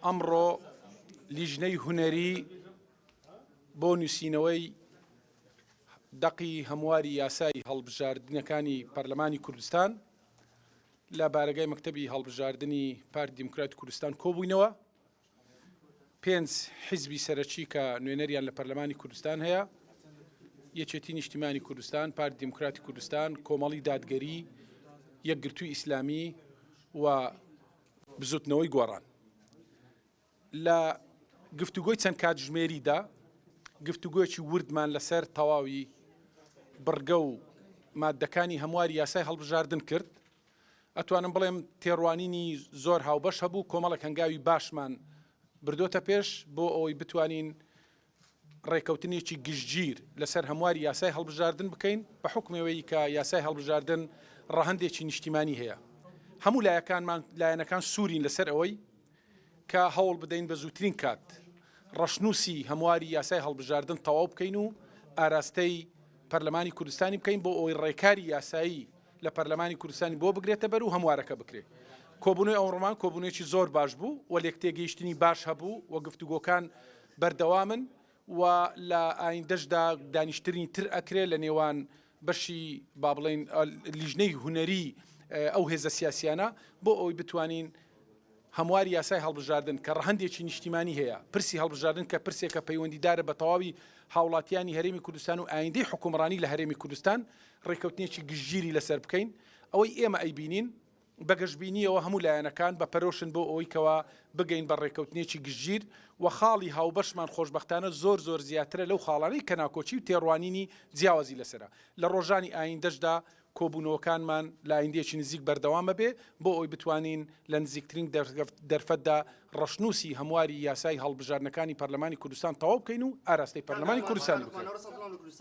ئەمڕۆ لیژنەی هونەری بۆ نووسینەوەی دەقی هەمواری یاسای هەڵبژاردنەکانی پەرلەمانی کوردستان لە بارگای مەکتەبی هەڵبژاردننی پارتی دیموکراتی کوردستان کۆبووینەوە. 5 حیزبی سەرەکی کە نوێنەریان لە پەرلەمانی کوردستان هەیە، یەکێتی نیشتیمانی کوردستان، پارتی دیموکراتی کوردستان، کۆمەڵی دادگەری، یەکگرتووی ئیسلامی و بزوتنەوەی گۆڕان. لە گفتوگۆی چەند کاتژمێریدا گفتوگۆیەکی وردمان لەسەر تەواوی بڕگە و مادەکانی هەمواری یاسای هەڵبژاردن کرد. ئەتوانم بڵێم تێڕوانینی زۆر هاوبەش هەبوو، کۆمەڵێک هەنگاوی باشمان بردۆتە پێش بۆ ئەوەی بتوانین ڕێکەوتنێکی گشتگیر لەسەر هەمواری یاسای هەڵبژاردن بکەین بە حکمەوەی کە یاسای هەڵبژاردن ڕەهەندێکی نیشتیمانی هەیە. هەموو لایەنەکان سوورین لەسەر ئەوەی کە هەوڵ بدەین بە زووترین کات ڕەشنووسی هەمواری یاسای هەڵبژاردن تەواو بکەین و ئاراستەی پەرلەمانی کوردستانی بکەین بۆ ئەوەی ڕێکاری یاسایی لە پەرلەمانی کوردستانی بۆ بگرێتە بەر و هەموارەکە بکرێت. کۆبوونەوەی ئەوڕۆمان کۆبوونێکی زۆر باش بوو و لێک تێگەیشتنی باش هەبوو و گفتوگۆکان بەردەوامن و لە ئایندەشدا دانیشتنی تر ئەکرێت لە نێوان بەشی با بڵێن لیژنەی هونەری ئەو هێزە سیاسیانە بۆ ئەوەی بتوانین هەمواری یاسای هەڵبژاردن کە ڕەهەندێکی نیشتیمانی هەیە، پرسی هەڵبژاردن کە پرسێکە پەیوەندیدارە بە تەواوی هاوڵاتیانی هەرێمی کوردستان و ئایندەی حکومڕانی لە هەرێمی کوردستان ڕێکەوتنێکی گشتگیری لەسەر بکەین. ئەوەی ئێمە ئەیبینین بەگەشتبینیەوە هەموو لایەنەکان بە پەرۆشن بۆ ئەوەی کەوا بگەین بە ڕێکەوتنێکی گشتگیر و خاڵی هاوبەشمان خۆشبەختانە زۆر زیاترە لەو خاڵانەی کە ناکۆچی و تێڕوانینی جیاوازی لەسرە. لە ڕۆژانی ئایندەشدا کۆبوونەوەکانمان لە ئایندێکی نزیک بەردەوامە بێ بۆ ئەوی بتوانین لە نزیکترین دەرفەتدا ڕەشنووسی هەمواری یاسای هەڵبژاردنەکانی پەرلەمانی کوردستان تەواو بکەین و ئاراستەی پەرلەمانی کوردستان بکەین.